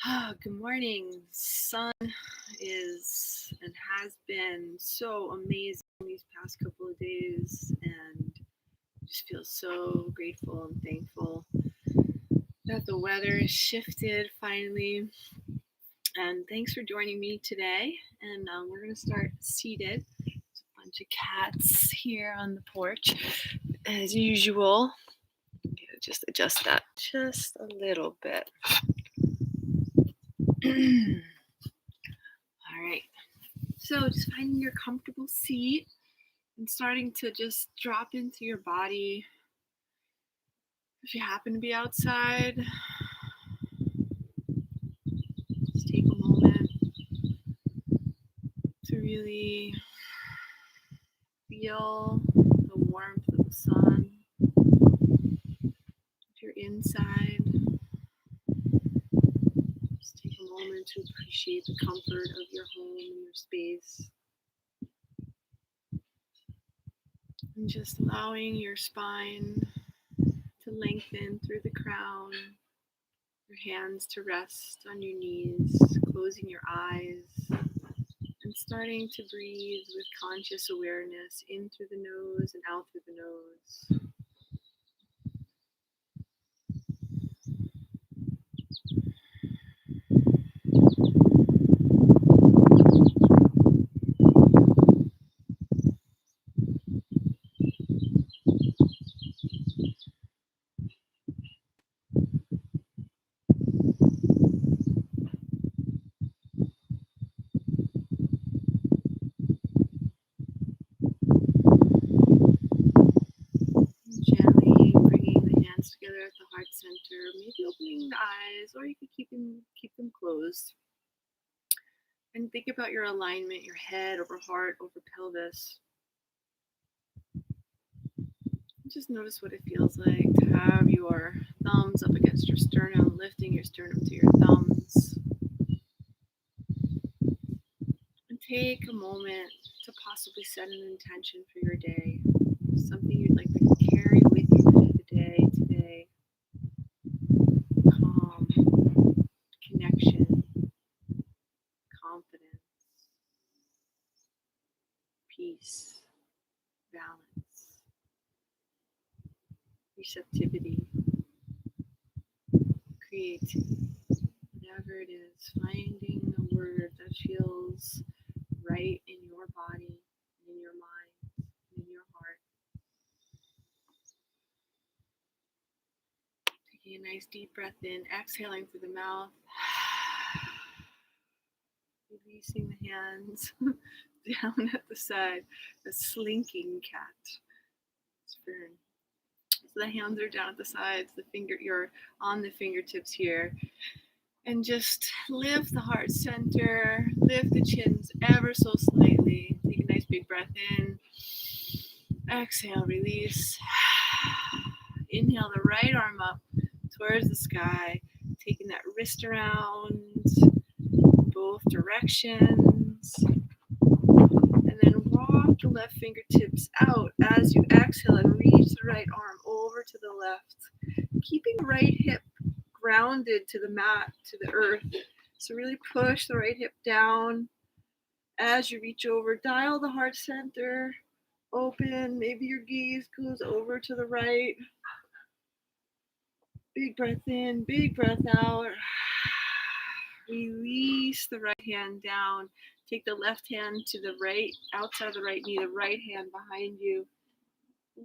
Good morning. Sun is and has been so amazing these past couple of days, and just feel so grateful and thankful that the weather has shifted finally. And thanks for joining me today. And we're going to start seated. There's a bunch of cats here on the porch, as usual. Just adjust that just a little bit. All right. So just finding your comfortable seat and starting to just drop into your body. If you happen to be outside, just take a moment to really feel the warmth of the sun. If you're inside, just take a moment to appreciate the comfort of your home and your space. And just allowing your spine to lengthen through the crown, your hands to rest on your knees, closing your eyes, and starting to breathe with conscious awareness in through the nose and out through the nose. Gently bringing the hands together at the heart center, maybe opening the eyes, or you could keep them closed. And think about your alignment, your head over heart, over pelvis. Just notice what it feels like to have your thumbs up against your sternum, lifting your sternum to your thumbs. And take a moment to possibly set an intention for your day, something you'd like to carry with you through the day today. Calm, connection, confidence, peace, balance, receptivity, creativity, whatever it is, finding a word that feels right in your body, in your mind, in your heart. Taking a nice deep breath in, exhaling through the mouth, releasing the hands down at the side, a slinking cat. So the hands are down at the sides, you're on the fingertips here. And just lift the heart center, lift the chins ever so slightly. Take a nice big breath in. Exhale, release. Inhale the right arm up towards the sky, taking that wrist around both directions. And then walk the left fingertips out as you exhale and reach the right arm over to the left. Keeping right hip grounded to the mat, to the earth. So really push the right hip down as you reach over. Dial the heart center open. Maybe your gaze goes over to the right. Big breath in, big breath out. Release the right hand down. Take the left hand to the right, outside the right knee, the right hand behind you.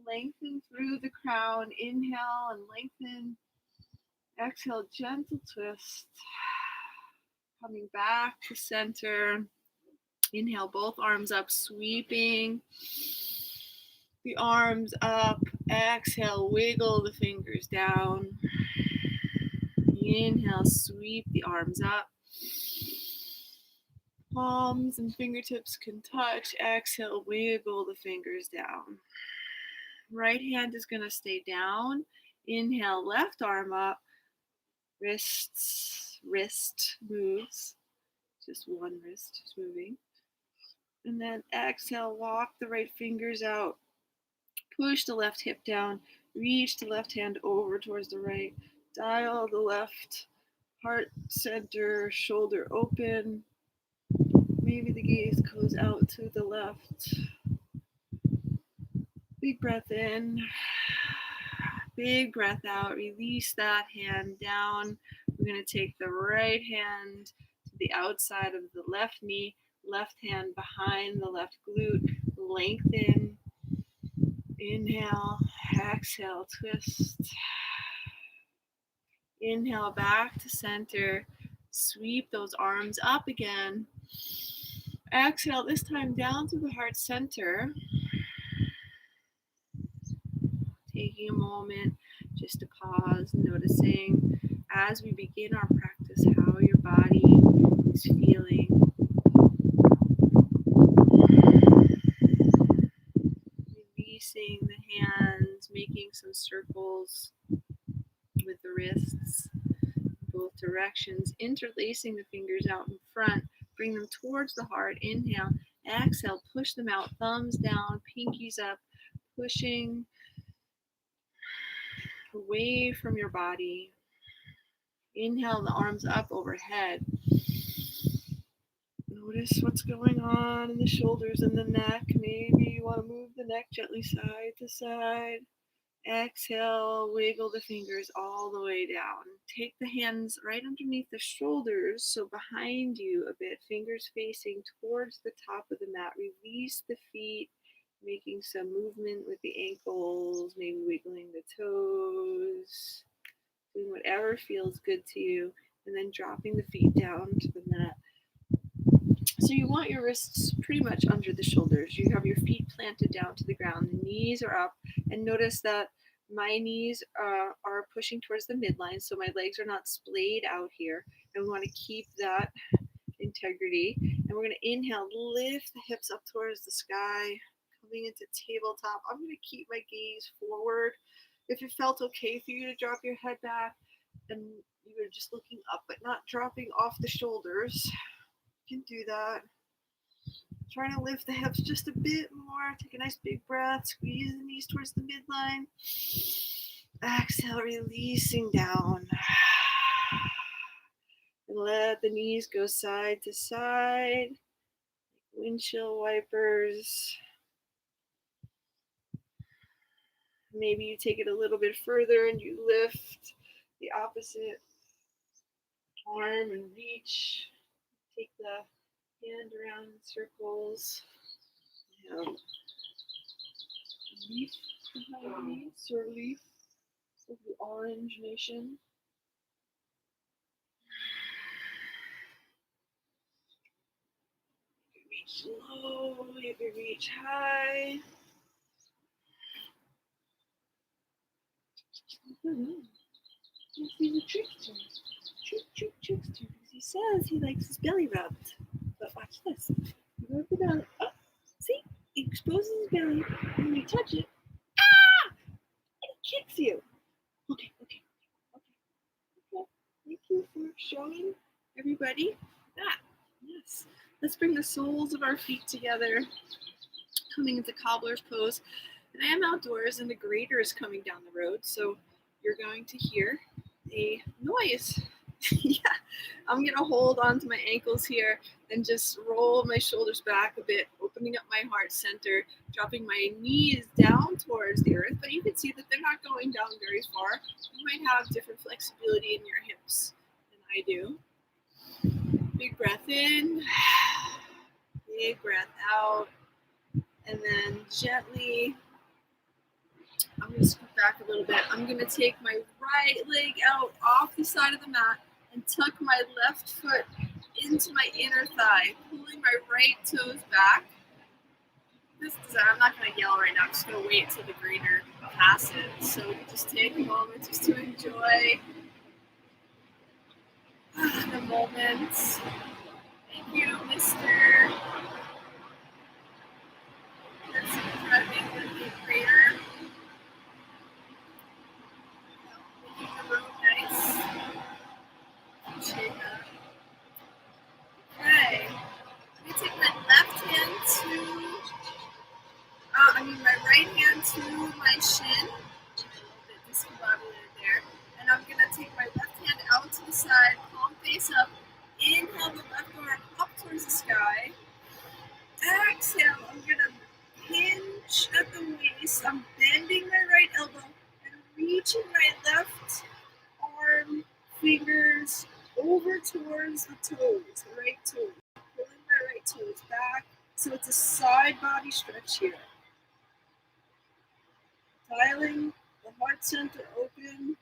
Lengthen through the crown. Inhale and lengthen. Exhale, gentle twist. Coming back to center. Inhale, both arms up, sweeping the arms up. Exhale, wiggle the fingers down. Inhale, sweep the arms up. Palms and fingertips can touch. Exhale, wiggle the fingers down. Right hand is going to stay down. Inhale, left arm up. Wrist moves. Just one wrist is moving. And then exhale, walk the right fingers out. Push the left hip down. Reach the left hand over towards the right. Dial the left Heart center, shoulder open. Maybe the gaze goes out to the left. Big breath in. Big breath out. Release that hand down. We're going to take the right hand to the outside of the left knee, left hand behind the left glute. Lengthen. Inhale. Exhale. Twist. Inhale back to center. Sweep those arms up again. Exhale, this time down to the heart center. Taking a moment just to pause, noticing as we begin our practice how your body is feeling. Releasing the hands, making some circles with the wrists in both directions, interlacing the fingers out in front, bring them towards the heart. Inhale, exhale, push them out, thumbs down, pinkies up, pushing away from your body. Inhale, the arms up overhead. Notice what's going on in the shoulders and the neck. Maybe you want to move the neck gently side to side. Exhale, wiggle the fingers all the way down. Take the hands right underneath the shoulders, so behind you a bit, fingers facing towards the top of the mat. Release the feet, making some movement with the ankles, maybe wiggling the toes, doing whatever feels good to you, and then dropping the feet down to the mat. So you want your wrists pretty much under the shoulders. You have your feet planted down to the ground. The knees are up. And notice that my knees are pushing towards the midline, so my legs are not splayed out here. And we want to keep that integrity. And we're going to inhale, lift the hips up towards the sky, coming into tabletop. I'm going to keep my gaze forward. If it felt okay for you to drop your head back and you were just looking up but not dropping off the shoulders, you can do that. Trying to lift the hips just a bit more. Take a nice big breath. Squeeze the knees towards the midline. Exhale, releasing down. And let the knees go side to side. Windshield wipers. Maybe you take it a little bit further and you lift the opposite arm and reach. Take the hand around in circles. Leaf behind me, Sir Leaf of the Orange Nation. You can reach low, you can reach high. He's a trickster. Trickster. Because he says he likes his belly rubbed. But watch this. You rub the belly. Oh, see? He exposes his belly. And when you touch it, it kicks you. Okay. Thank you for showing everybody that. Yes. Let's bring the soles of our feet together. Coming into cobbler's pose. And I am outdoors and the grader is coming down the road. So you're going to hear a noise. Yeah, I'm going to hold on to my ankles here and just roll my shoulders back a bit, opening up my heart center, dropping my knees down towards the earth. But you can see that they're not going down very far. You might have different flexibility in your hips than I do. Big breath in, big breath out, and then gently, I'm going to scoot back a little bit. I'm going to take my right leg out off the side of the mat and tuck my left foot into my inner thigh, pulling my right toes back. I'm not going to yell right now. I'm just going to wait until the grader passes. So we just take a moment just to enjoy the moment. Thank you, Mr. That's driving the grader. Making the road nice. Appreciate that. Okay. Let me take my left hand my right hand to my shin. A little bit discombobulated there. And I'm going to take my left hand out to the side, face up. Inhale the left arm up towards the sky. Exhale, I'm gonna hinge at the waist. I'm bending my right elbow and reaching my left arm, fingers over towards the toes, the right toes. Pulling my right toes back. So it's a side body stretch here. Dialing the heart center open.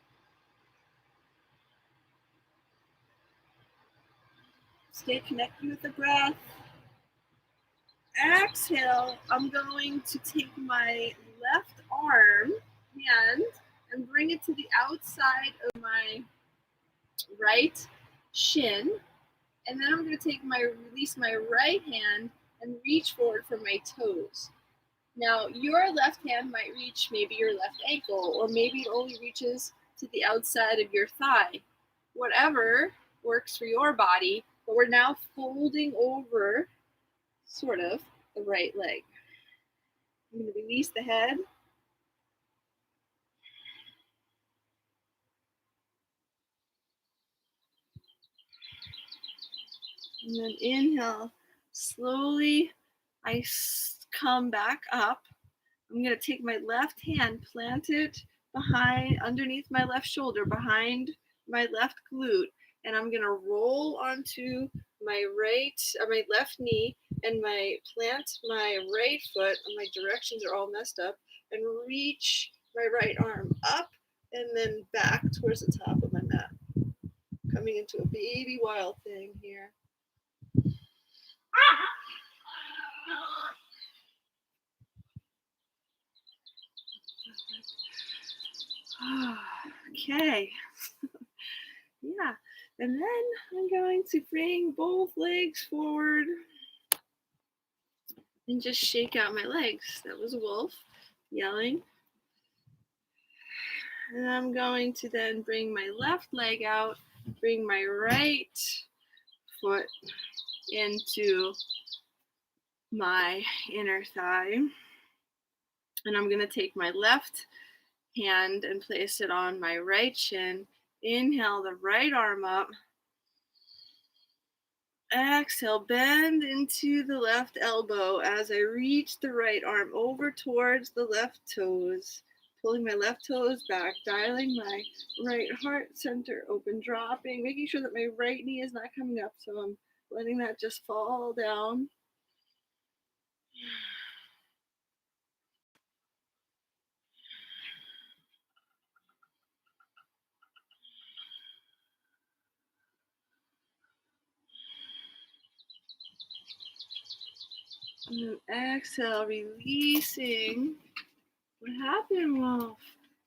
Stay connected with the breath. Exhale, I'm going to take my left hand and bring it to the outside of my right shin. And then I'm going to release my right hand and reach forward for my toes. Now, your left hand might reach maybe your left ankle, or maybe it only reaches to the outside of your thigh. Whatever works for your body, but we're now folding over, sort of, the right leg. I'm going to release the head. And then inhale, slowly I come back up. I'm going to take my left hand, plant it underneath my left shoulder, behind my left glute, and I'm going to roll onto my left knee and plant my right foot, and my directions are all messed up, and reach my right arm up and then back towards the top of my mat. Coming into a baby wild thing here. Okay. Yeah. And then I'm going to bring both legs forward and just shake out my legs. That was a wolf yelling. And I'm going to then bring my left leg out, bring my right foot into my inner thigh. And I'm going to take my left hand and place it on my right shin. Inhale the right arm up. Exhale, bend into the left elbow as I reach the right arm over towards the left toes. Pulling my left toes back, dialing my right heart center open, dropping, making sure that my right knee is not coming up. So I'm letting that just fall down. And then exhale, releasing. What happened, Wolf?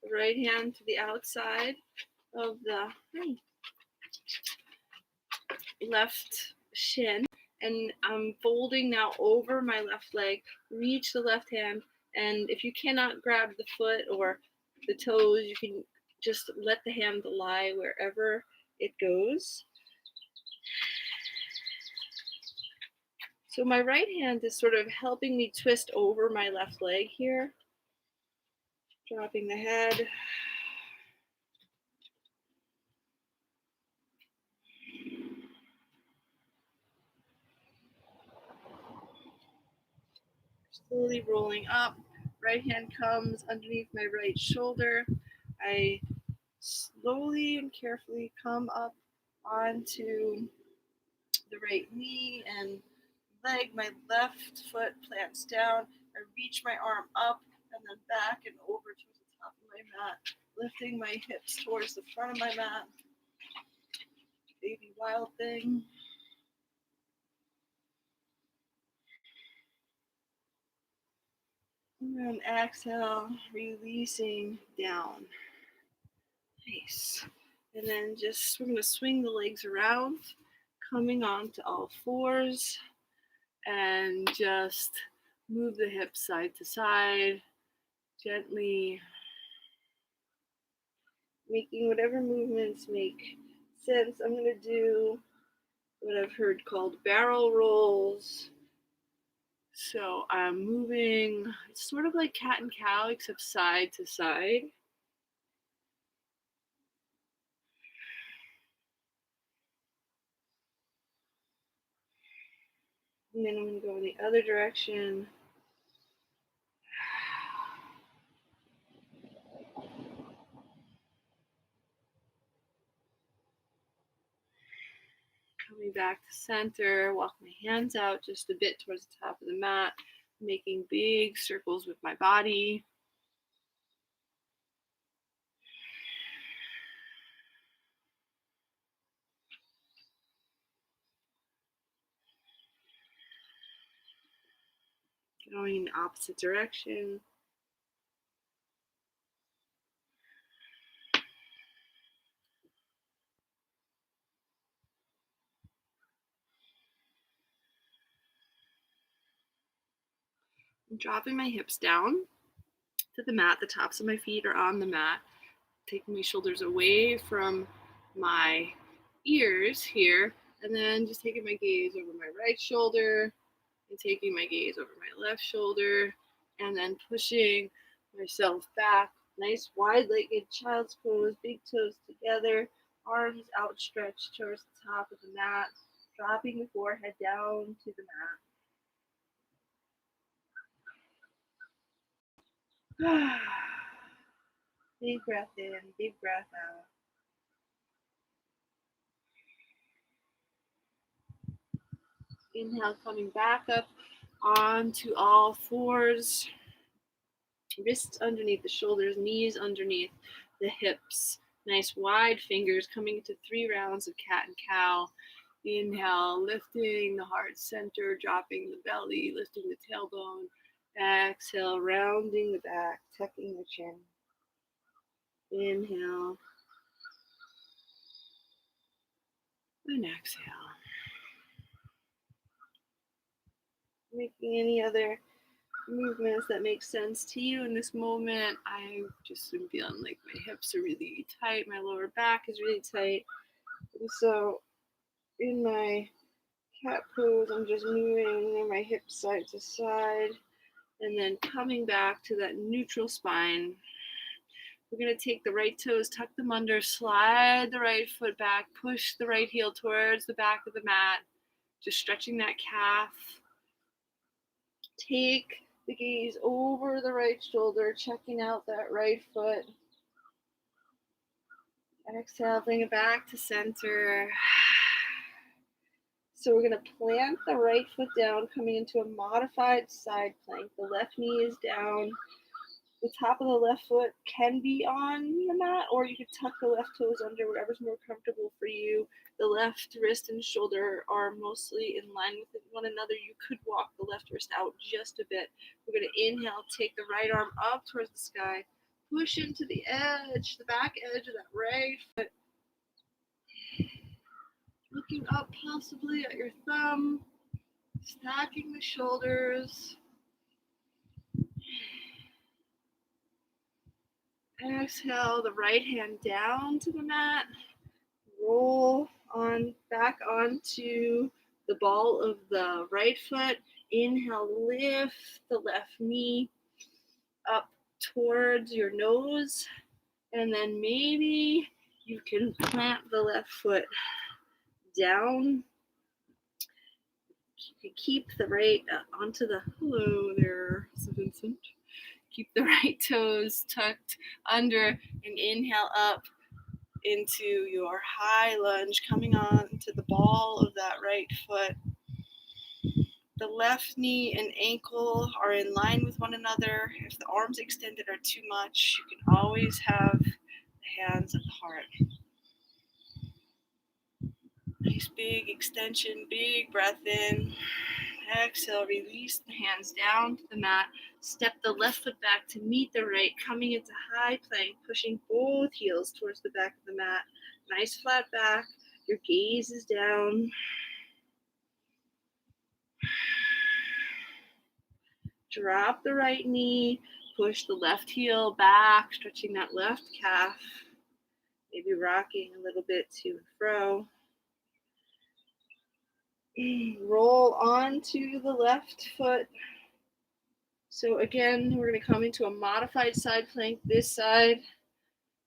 The right hand to the outside of the left shin, and I'm folding now over my left leg. Reach the left hand, and if you cannot grab the foot or the toes, you can just let the hand lie wherever it goes. So my right hand is sort of helping me twist over my left leg here. Dropping the head. Slowly rolling up. Right hand comes underneath my right shoulder. I slowly and carefully come up onto the right knee and leg. My left foot plants down. I reach my arm up and then back and over to the top of my mat, lifting my hips towards the front of my mat. Baby wild thing. And then exhale, releasing down. Nice. And then we're going to swing the legs around, coming on to all fours, and just move the hips side to side, gently making whatever movements make sense. I'm going to do what I've heard called barrel rolls. So I'm moving, it's sort of like cat and cow, except side to side. And then I'm going to go in the other direction. Coming back to center, walk my hands out just a bit towards the top of the mat, making big circles with my body. Going in the opposite direction. I'm dropping my hips down to the mat. The tops of my feet are on the mat. Taking my shoulders away from my ears here, and then just taking my gaze over my right shoulder and taking my gaze over my left shoulder, and then pushing myself back. Nice wide-legged child's pose, big toes together, arms outstretched towards the top of the mat, dropping the forehead down to the mat. Big breath in, big breath out. Inhale, coming back up onto all fours. Wrists underneath the shoulders, knees underneath the hips. Nice wide fingers coming into 3 rounds of cat and cow. Inhale, lifting the heart center, dropping the belly, lifting the tailbone. Exhale, rounding the back, tucking the chin. Inhale. And exhale. Making any other movements that make sense to you in this moment. I just am feeling like my hips are really tight, my lower back is really tight. And so in my cat pose, I'm just moving my hips side to side and then coming back to that neutral spine. We're going to take the right toes, tuck them under, slide the right foot back, push the right heel towards the back of the mat, just stretching that calf. Take the gaze over the right shoulder, checking out that right foot. Exhale, bring it back to center. So we're going to plant the right foot down, coming into a modified side plank. The left knee is down. The top of the left foot can be on the mat, or you could tuck the left toes under, whatever's more comfortable for you. The left wrist and shoulder are mostly in line with one another. You could walk the left wrist out just a bit. We're going to inhale, take the right arm up towards the sky, push into the edge, the back edge of that right foot. Looking up possibly at your thumb, stacking the shoulders. Exhale the right hand down to the mat. Roll on back onto the ball of the right foot. Inhale, lift the left knee up towards your nose. And then maybe you can plant the left foot down. You can keep the right onto the, hello there, Vincent. Keep the right toes tucked under and inhale up into your high lunge, coming on to the ball of that right foot. The left knee and ankle are in line with one another. If the arms extended are too much, you can always have the hands at the heart. Nice big extension, big breath in. Exhale, release the hands down to the mat. Step the left foot back to meet the right, coming into high plank, pushing both heels towards the back of the mat. Nice flat back. Your gaze is down. Drop the right knee. Push the left heel back, stretching that left calf. Maybe rocking a little bit to and fro. Roll onto the left foot. So again, we're going to come into a modified side plank this side.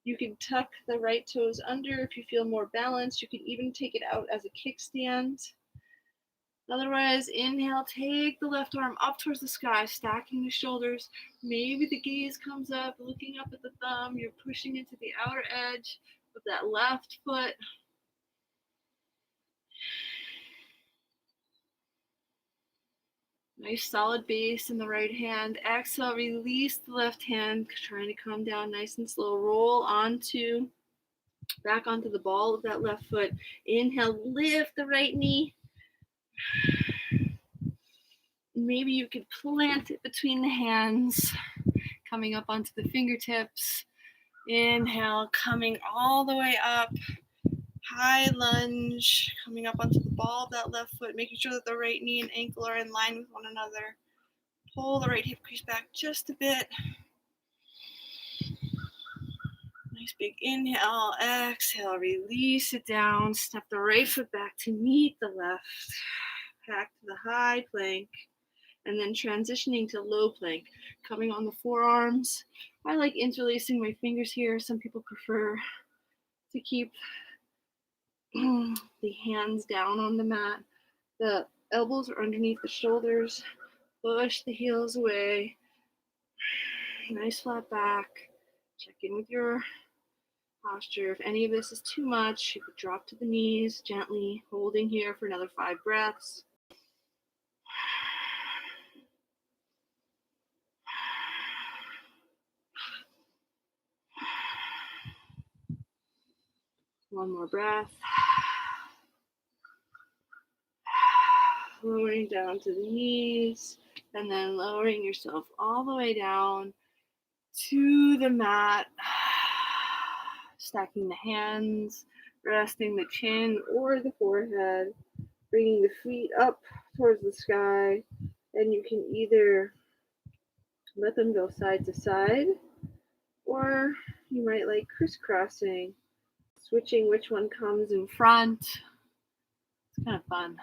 You can tuck the right toes under if you feel more balanced. You can even take it out as a kickstand. Otherwise, inhale, take the left arm up towards the sky, stacking the shoulders. Maybe the gaze comes up, looking up at the thumb. You're pushing into the outer edge of that left foot. Nice solid base in the right hand. Exhale, release the left hand, trying to come down nice and slow. Roll back onto the ball of that left foot. Inhale, lift the right knee. Maybe you could plant it between the hands, coming up onto the fingertips. Inhale, coming all the way up. High lunge, coming up onto the ball of that left foot, making sure that the right knee and ankle are in line with one another. Pull the right hip crease back just a bit. Nice big inhale, exhale, release it down. Step the right foot back to meet the left. Back to the high plank. And then transitioning to low plank, coming on the forearms. I like interlacing my fingers here. Some people prefer to keep the hands down on the mat. The elbows are underneath the shoulders. Push the heels away. Nice flat back. Check in with your posture. If any of this is too much, you could drop to the knees gently, holding here for another 5 breaths. One more breath. Lowering down to the knees, and then lowering yourself all the way down to the mat. Stacking the hands, resting the chin or the forehead, bringing the feet up towards the sky, and you can either let them go side to side, or you might like crisscrossing, switching which one comes in front. It's kind of fun.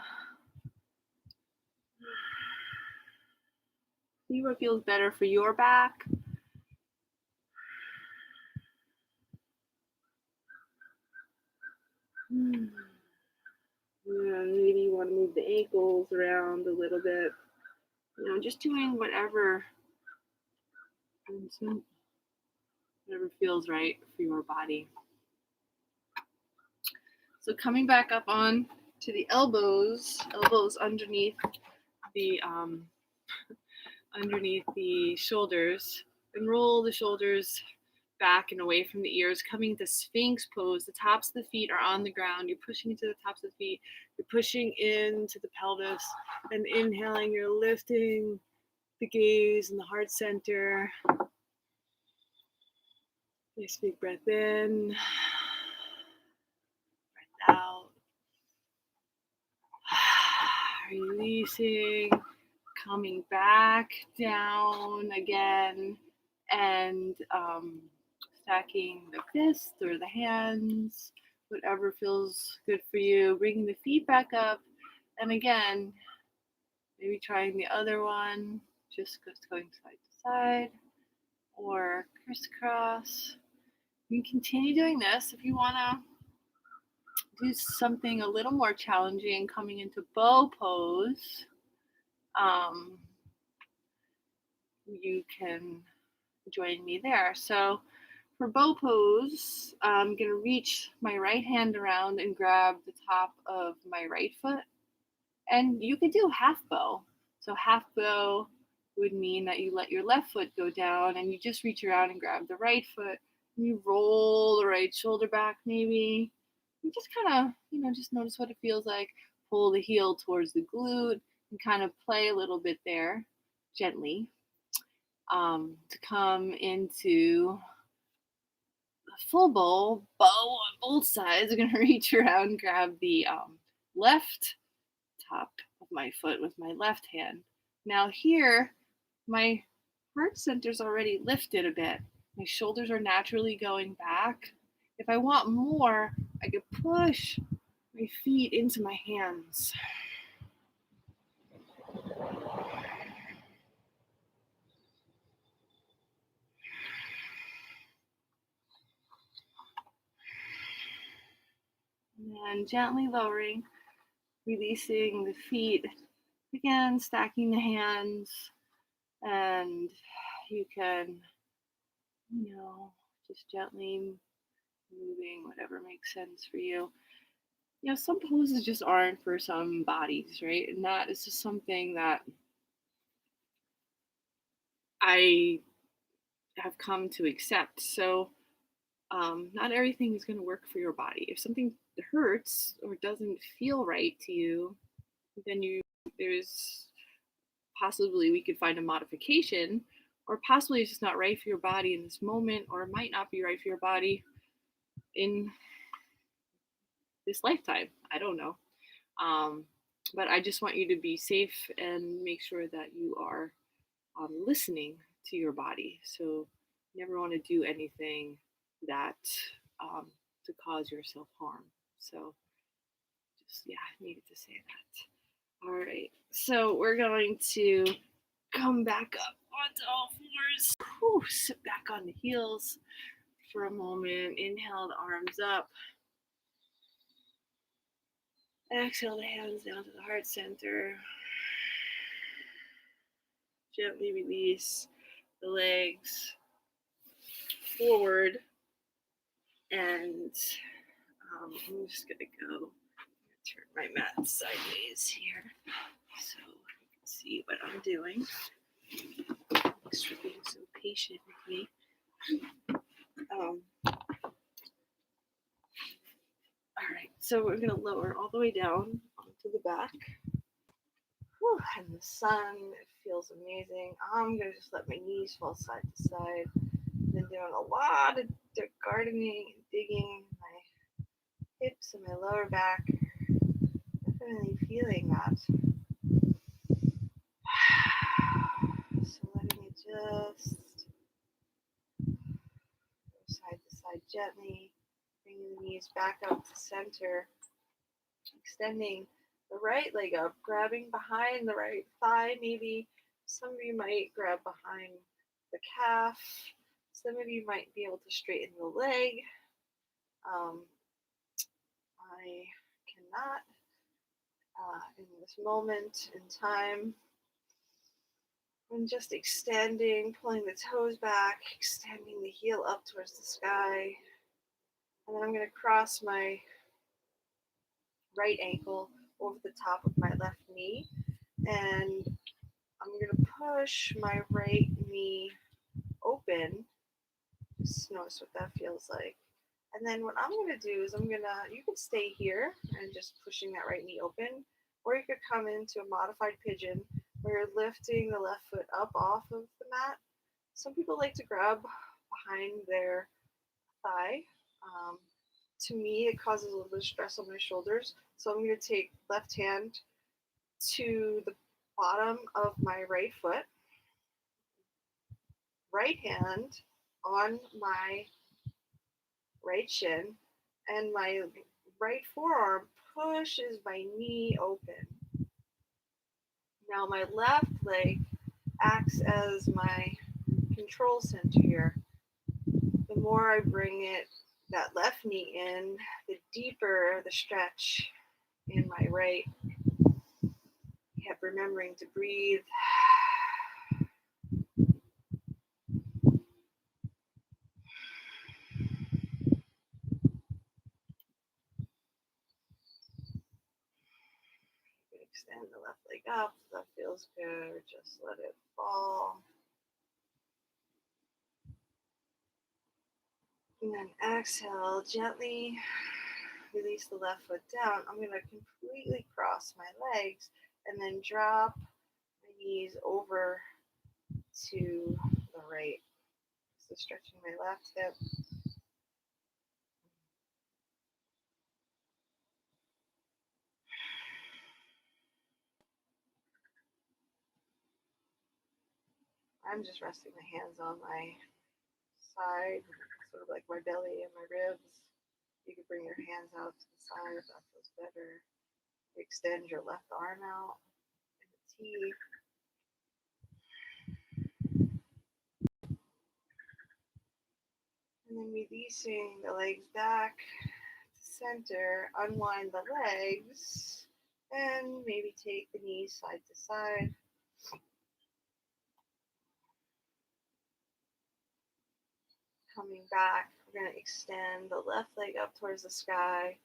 See what feels better for your back. And maybe you want to move the ankles around a little bit. Just doing whatever feels right for your body. So coming back up on to the elbows underneath the shoulders, and roll the shoulders back and away from the ears, coming into Sphinx pose. The tops of the feet are on the ground. You're pushing into the tops of the feet. You're pushing into the pelvis, and inhaling, you're lifting the gaze and the heart center. Nice big breath in, breath out. Releasing, coming back down again, and stacking the fists or the hands, whatever feels good for you. Bringing the feet back up, and again, maybe trying the other one, just going side to side or crisscross. You can continue doing this if you want to do something a little more challenging, coming into bow pose. You can join me there. So for bow pose, I'm going to reach my right hand around and grab the top of my right foot. And you could do half bow. So half bow would mean that you let your left foot go down and you just reach around and grab the right foot. And you roll the right shoulder back maybe. You just kind of, just notice what it feels like. Pull the heel towards the glute and kind of play a little bit there gently. To come into a full bow on both sides. I'm going to reach around, grab the left top of my foot with my left hand. Now here, my heart center's already lifted a bit. My shoulders are naturally going back. If I want more, I could push my feet into my hands. And gently lowering, Releasing the feet. Again, stacking the hands, and you can, just gently moving whatever makes sense for you. Some poses just aren't for some bodies, right? And that is just something that I have come to accept. So, not everything is going to work for your body. If something hurts or doesn't feel right to you, then there's possibly we could find a modification, or possibly it's just not right for your body in this moment, or it might not be right for your body in this lifetime. I don't know. Um, but I just want you to be safe and make sure that you are listening to your body. So, you never want to do anything that um, to cause yourself harm. So, just, yeah, I needed to say that. All right. So, we're going to come back up onto all fours. Whew, sit back on the heels for a moment. Inhale the arms up. Exhale the hands down to the heart center. Gently release the legs forward. And I'm just going to turn my mat sideways here so you can see what I'm doing. Thanks for being so patient with me. All right, so we're going to lower all the way down onto the back. Whew, and the sun, it feels amazing. I'm going to just let my knees fall side to side. Been doing a lot of gardening and digging my hips and my lower back. Definitely feeling that. So letting it just go side to side gently, bringing the knees back up to center, extending the right leg up, grabbing behind the right thigh. Maybe some of you might grab behind the calf. Some of you might be able to straighten the leg. I cannot in this moment in time. I'm just extending, pulling the toes back, extending the heel up towards the sky. And then I'm going to cross my right ankle over the top of my left knee. And I'm going to push my right knee open. Just notice what that feels like. And then what I'm going to do is you can stay here and just pushing that right knee open. Or you could come into a modified pigeon where you're lifting the left foot up off of the mat. Some people like to grab behind their thigh. To me, it causes a little bit of stress on my shoulders. So I'm going to take left hand to the bottom of my right foot, right hand on my right shin, and my right forearm pushes my knee open. Now my left leg acts as my control center here. The more I bring that left knee in, the deeper the stretch in my right. Kept remembering to breathe. Extend the left leg up. That feels good. Just let it fall. And then exhale, gently release the left foot down. I'm going to completely cross my legs and then drop my knees over to the right. So stretching my left hip. I'm just resting my hands on my side, sort of like my belly and my ribs. You can bring your hands out to the side if that feels better. Extend your left arm out in the T. And then releasing the legs back to center. Unwind the legs. And maybe take the knees side to side. Coming back, we're going to extend the left leg up towards the sky,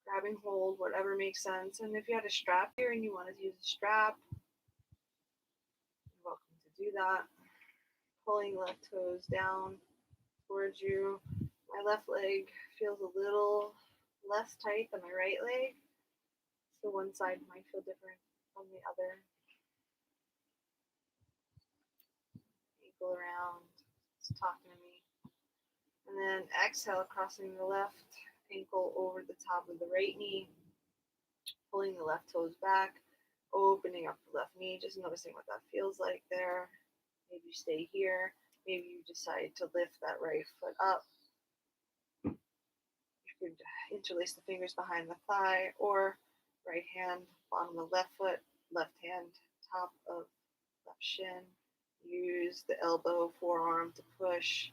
grabbing hold, whatever makes sense. And if you had a strap here and you wanted to use a strap, you're welcome to do that. Pulling left toes down towards you. My left leg feels a little less tight than my right leg, so one side might feel different from the other. Ankle around, it's talking to me. And then exhale, crossing the left ankle over the top of the right knee, pulling the left toes back, opening up the left knee, just noticing what that feels like there. Maybe you stay here. Maybe you decide to lift that right foot up. You could interlace the fingers behind the thigh, or right hand, bottom of left foot, left hand, top of left shin. Use the elbow, forearm to push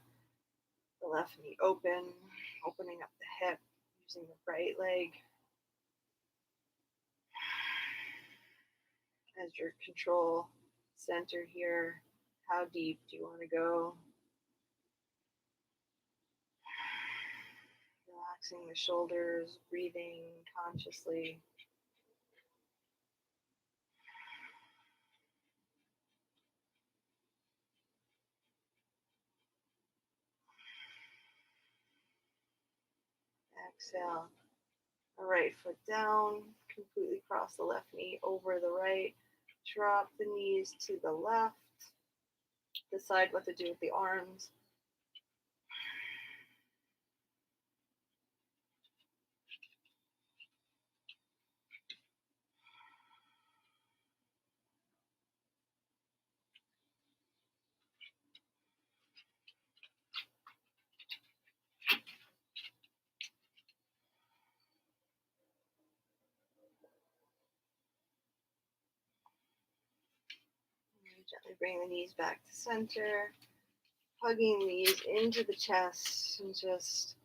the left knee open, opening up the hip, using the right leg as your control center here. How deep do you want to go? Relaxing the shoulders, breathing consciously. Exhale. The right foot down, completely cross the left knee over the right. Drop the knees to the left. Decide what to do with the arms. Gently bring the knees back to center. Hugging the knees into the chest, and just,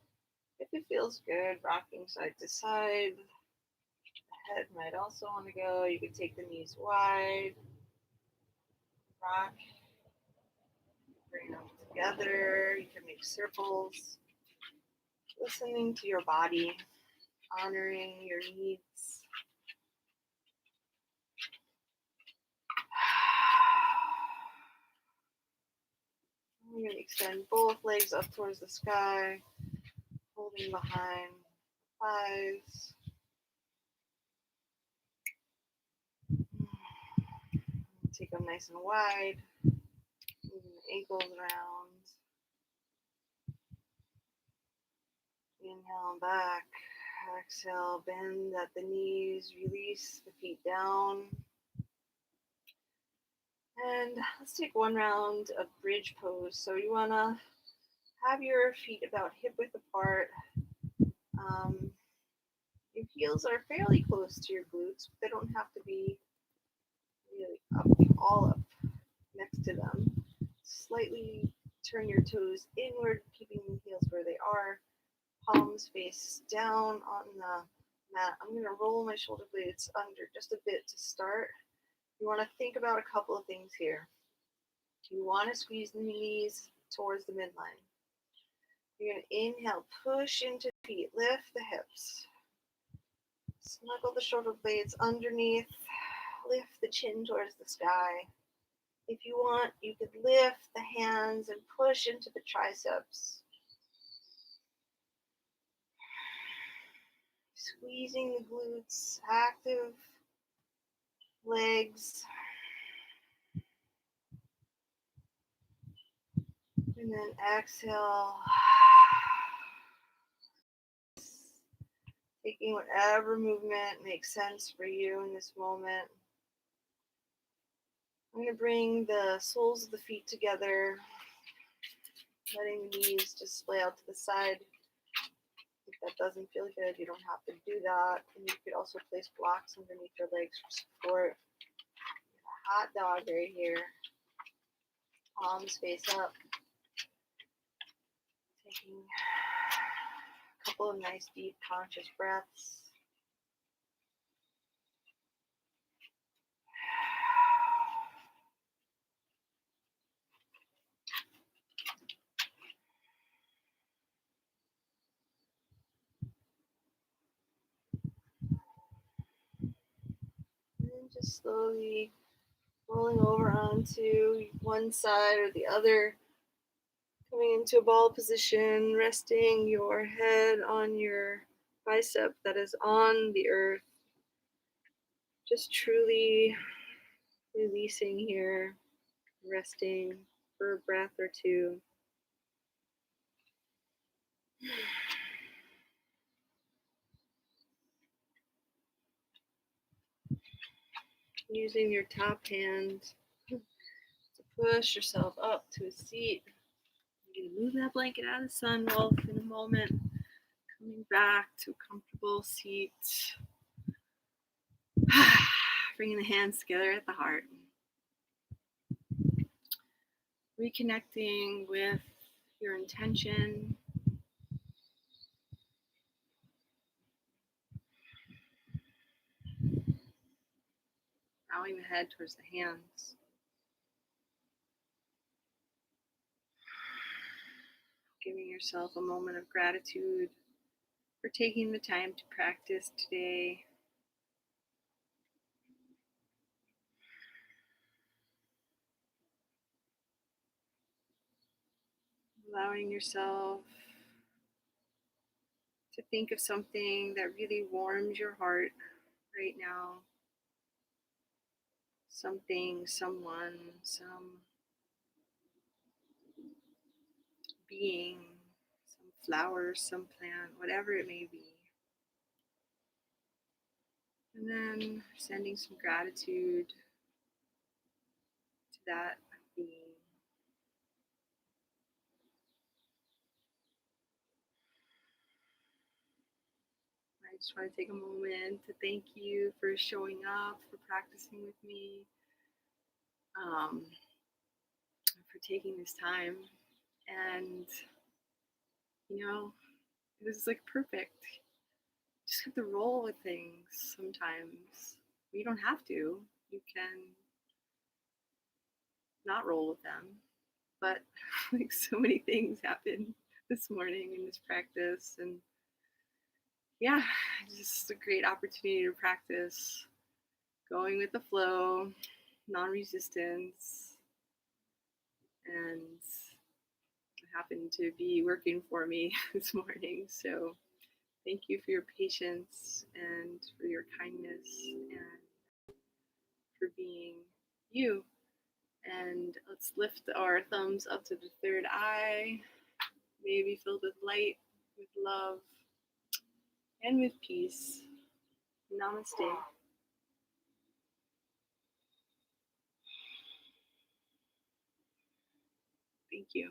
if it feels good, rocking side to side. The head might also want to go. You can take the knees wide, rock, bring them together. You can make circles, listening to your body, honoring your needs. I'm going to extend both legs up towards the sky, holding behind the thighs. Take them nice and wide, moving the ankles around. Inhale back. Exhale, bend at the knees, release the feet down. And let's take one round of bridge pose. So you want to have your feet about hip width apart. Your heels are fairly close to your glutes, but they don't have to be really up, all up next to them. Slightly turn your toes inward, keeping the heels where they are. Palms face down on the mat. I'm going to roll my shoulder blades under just a bit to start. You want to think about a couple of things here. You want to squeeze the knees towards the midline. You're going to inhale, push into feet, lift the hips. Snuggle the shoulder blades underneath, lift the chin towards the sky. If you want, you could lift the hands and push into the triceps. Squeezing the glutes, active legs. And then exhale. Taking whatever movement makes sense for you in this moment. I'm going to bring the soles of the feet together, letting the knees just splay out to the side. If that doesn't feel good, you don't have to do that. And you could also place blocks underneath your legs for support. Hot dog right here. Palms face up. Taking a couple of nice deep conscious breaths. just slowly rolling over onto one side or the other, coming into a ball position, resting your head on your bicep that is on the earth. Just truly releasing here, resting for a breath or two. Using your top hand to push yourself up to a seat. You're going to move that blanket out of the sun wolf in a moment. Coming back to a comfortable seat. Bringing the hands together at the heart. Reconnecting with your intention. Bowing the head towards the hands. Giving yourself a moment of gratitude for taking the time to practice today. Allowing yourself to think of something that really warms your heart right now. Something, someone, some being, some flower, some plant, whatever it may be. And then sending some gratitude to that being. I just want to take a moment to thank you for showing up, for practicing with me, for taking this time. And, it was like perfect. Just have to roll with things sometimes. You don't have to. You can not roll with them. But like so many things happened this morning in this practice, and yeah, just a great opportunity to practice going with the flow, non-resistance, and it happened to be working for me this morning. So thank you for your patience and for your kindness and for being you. And let's lift our thumbs up to the third eye, maybe filled with light, with love, and with peace. Namaste. Thank you.